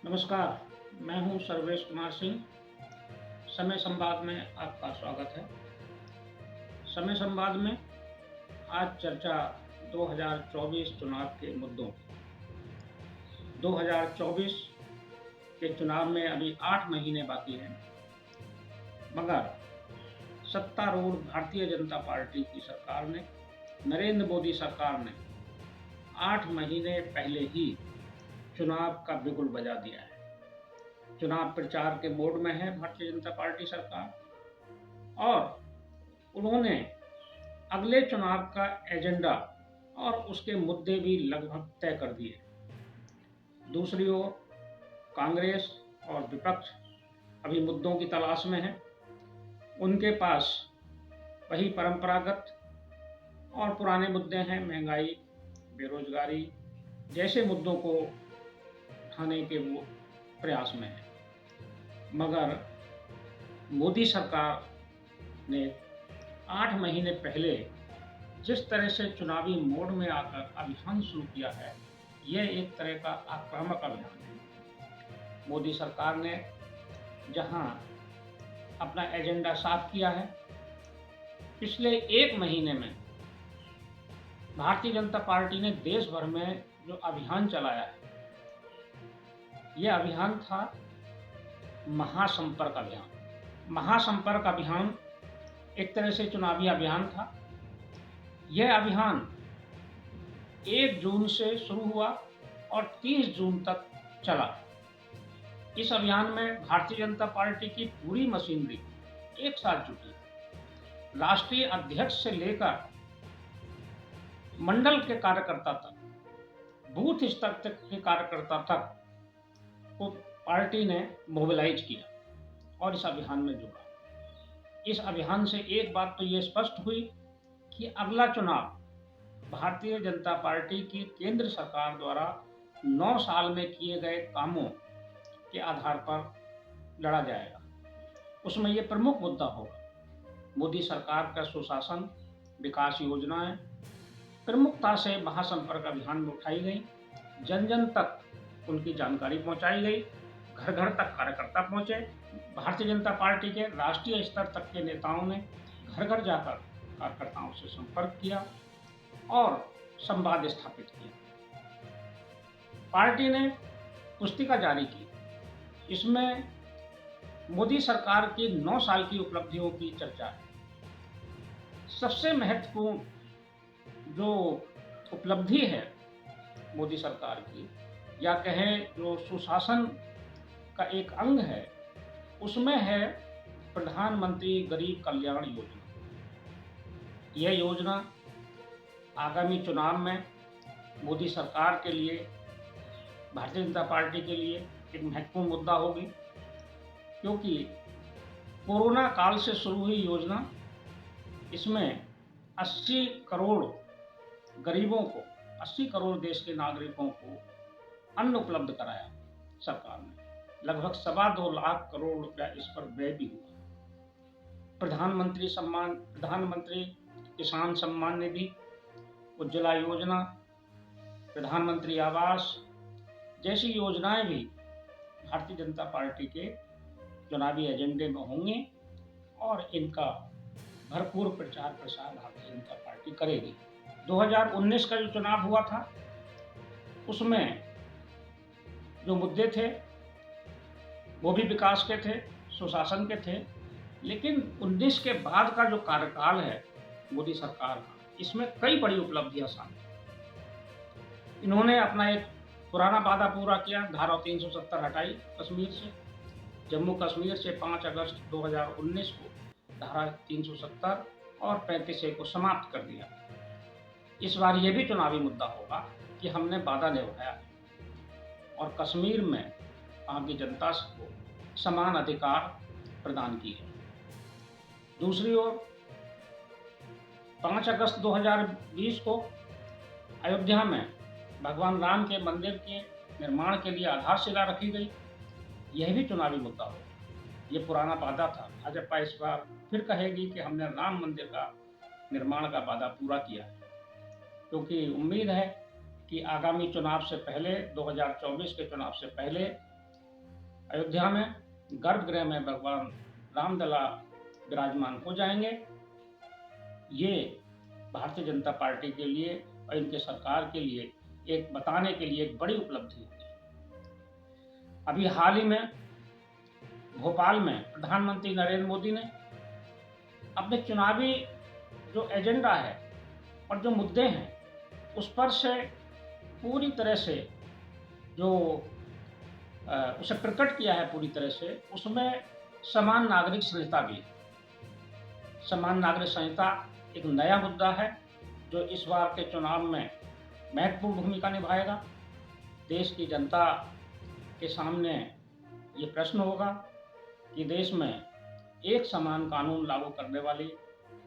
नमस्कार, मैं हूं सर्वेश कुमार सिंह। समय संवाद में आपका स्वागत है। समय संवाद में आज चर्चा 2024 चुनाव के मुद्दों की। 2024 के चुनाव में अभी 8 महीने बाकी हैं, मगर सत्तारूढ़ भारतीय जनता पार्टी की सरकार ने, नरेंद्र मोदी सरकार ने 8 महीने पहले ही चुनाव का बिगुल बजा दिया है। चुनाव प्रचार के मोड में है भारतीय जनता पार्टी सरकार, और उन्होंने अगले चुनाव का एजेंडा और उसके मुद्दे भी लगभग तय कर दिए। दूसरी ओर कांग्रेस और विपक्ष अभी मुद्दों की तलाश में है। उनके पास वही परंपरागत और पुराने मुद्दे हैं, महंगाई, बेरोजगारी जैसे मुद्दों को उठाने के वो प्रयास में है। मगर मोदी सरकार ने 8 महीने पहले जिस तरह से चुनावी मोड में आकर अभियान शुरू किया है, यह एक तरह का आक्रामक अभियान है। मोदी सरकार ने जहां अपना एजेंडा साफ किया है, पिछले 1 महीने में भारतीय जनता पार्टी ने देश भर में जो अभियान चलाया है, यह अभियान था महासंपर्क अभियान। महासंपर्क अभियान एक तरह से चुनावी अभियान था। यह अभियान 1 जून से शुरू हुआ और 30 जून तक चला। इस अभियान में भारतीय जनता पार्टी की पूरी मशीनरी एक साथ जुटी। राष्ट्रीय अध्यक्ष से लेकर मंडल के कार्यकर्ता तक, बूथ स्तर तक के कार्यकर्ता तक को पार्टी ने मोबिलाइज किया और इस अभियान में जुड़ा। इस अभियान से एक बात तो ये स्पष्ट हुई कि अगला चुनाव भारतीय जनता पार्टी की केंद्र सरकार द्वारा 9 साल में किए गए कामों के आधार पर लड़ा जाएगा। उसमें ये प्रमुख मुद्दा होगा मोदी सरकार का सुशासन, विकास योजनाएं प्रमुखता से महासंपर्क अभियान में उठाई गई, जन जन तक उनकी जानकारी पहुंचाई गई, घर घर तक कार्यकर्ता पहुंचे। भारतीय जनता पार्टी के राष्ट्रीय स्तर तक के नेताओं ने घर घर जाकर कार्यकर्ताओं से संपर्क किया और संवाद स्थापित किया। पार्टी ने पुस्तिका जारी की। इसमें मोदी सरकार की 9 साल की उपलब्धियों की चर्चा है। सबसे महत्वपूर्ण जो उपलब्धि है मोदी सरकार की, या कहें जो सुशासन का एक अंग है, उसमें है प्रधानमंत्री गरीब कल्याण योजना। यह योजना आगामी चुनाव में मोदी सरकार के लिए, भारतीय जनता पार्टी के लिए एक महत्वपूर्ण मुद्दा होगी, क्योंकि कोरोना काल से शुरू हुई योजना, इसमें 80 करोड़ गरीबों को, 80 करोड़ देश के नागरिकों को अन्न उपलब्ध कराया सरकार ने। लगभग 2.25 लाख करोड़ रुपया इस पर व्यय भी हुआ। प्रधानमंत्री किसान सम्मान निधि, उज्ज्वला योजना, प्रधानमंत्री आवास जैसी योजनाएं भी भारतीय जनता पार्टी के चुनावी एजेंडे में होंगे और इनका भरपूर प्रचार प्रसार भारतीय जनता पार्टी करेगी। 2019 का जो चुनाव हुआ था, उसमें जो मुद्दे थे वो भी विकास के थे, सुशासन के थे, लेकिन 19 के बाद का जो कार्यकाल है मोदी सरकार का, इसमें कई बड़ी उपलब्धियां शामिल। इन्होंने अपना एक पुराना वादा पूरा किया, धारा 370 हटाई कश्मीर से। जम्मू कश्मीर से 5 अगस्त 2019 को धारा 370 और 35A को समाप्त कर दिया। इस बार ये भी चुनावी मुद्दा होगा कि हमने वादा निभाया और कश्मीर में वहाँ की जनता को समान अधिकार प्रदान किए। दूसरी ओर 5 अगस्त 2020 को अयोध्या में भगवान राम के मंदिर के निर्माण के लिए आधारशिला रखी गई। यह भी चुनावी मुद्दा होगा। ये पुराना वादा था। भाजपा इस बार फिर कहेगी कि हमने राम मंदिर का निर्माण का वादा पूरा किया है, क्योंकि उम्मीद है कि आगामी चुनाव से पहले, 2024 के चुनाव से पहले अयोध्या में गर्भगृह में भगवान रामलला विराजमान हो जाएंगे। ये भारतीय जनता पार्टी के लिए और इनके सरकार के लिए एक बताने के लिए एक बड़ी उपलब्धि होगी। अभी हाल ही में भोपाल में प्रधानमंत्री नरेंद्र मोदी ने अपने चुनावी जो एजेंडा है और जो मुद्दे हैं उस पर से पूरी तरह से जो उसे प्रकट किया है पूरी तरह से। उसमें समान नागरिक संहिता भी है। समान नागरिक संहिता एक नया मुद्दा है जो इस बार के चुनाव में महत्वपूर्ण भूमिका निभाएगा। देश की जनता के सामने ये प्रश्न होगा कि देश में एक समान कानून लागू करने वाली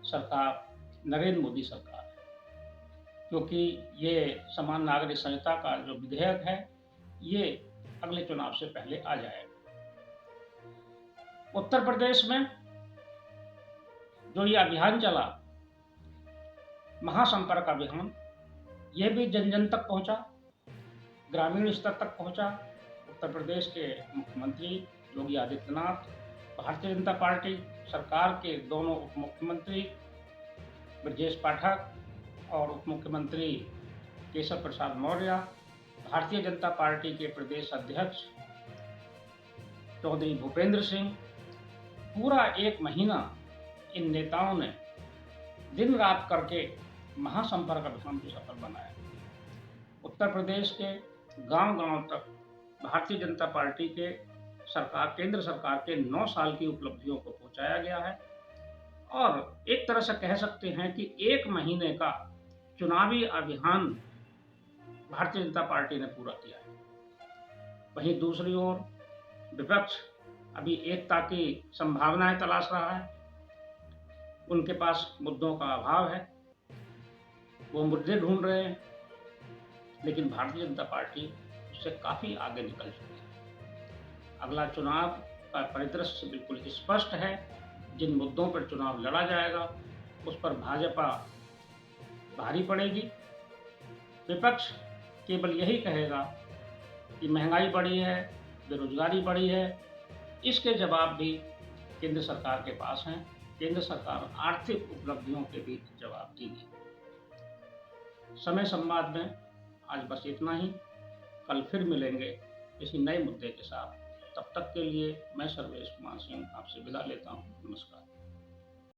सरकार नरेंद्र मोदी सरकार है, क्योंकि ये समान नागरिक संहिता का जो विधेयक है ये अगले चुनाव से पहले आ जाएगा। उत्तर प्रदेश में जो ये अभियान चला, महासंपर्क अभियान, ये भी जन जन तक पहुंचा, ग्रामीण स्तर तक पहुंचा। उत्तर प्रदेश के मुख्यमंत्री योगी आदित्यनाथ, भारतीय जनता पार्टी सरकार के दोनों उप मुख्यमंत्री ब्रजेश पाठक और उप मुख्यमंत्री केशव प्रसाद मौर्य, भारतीय जनता पार्टी के प्रदेश अध्यक्ष चौधरी भूपेंद्र सिंह, पूरा एक महीना इन नेताओं ने दिन रात करके महासंपर्क अभियान को सफल बनाया। उत्तर प्रदेश के गांव-गांव तक भारतीय जनता पार्टी के सरकार, केंद्र सरकार के 9 साल की उपलब्धियों को पहुंचाया गया है और एक तरह से कह सकते हैं कि 1 महीने का चुनावी अभियान भारतीय जनता पार्टी ने पूरा किया है। वहीं दूसरी ओर विपक्ष अभी एकता की संभावनाएं तलाश रहा है। उनके पास मुद्दों का अभाव है, वो मुद्दे ढूंढ रहे हैं, लेकिन भारतीय जनता पार्टी उससे काफ़ी आगे निकल चुकी है। अगला चुनाव का परिदृश्य बिल्कुल स्पष्ट है। जिन मुद्दों पर चुनाव लड़ा जाएगा उस पर भाजपा भारी पड़ेगी। विपक्ष केवल यही कहेगा कि महंगाई बढ़ी है, बेरोजगारी बढ़ी है। इसके जवाब भी केंद्र सरकार के पास हैं। केंद्र सरकार आर्थिक उपलब्धियों के भी जवाब देगी। समय संवाद में आज बस इतना ही। कल फिर मिलेंगे किसी नए मुद्दे के साथ। तब तक के लिए मैं सर्वेश कुमार सिंह आपसे विदा लेता हूँ। नमस्कार।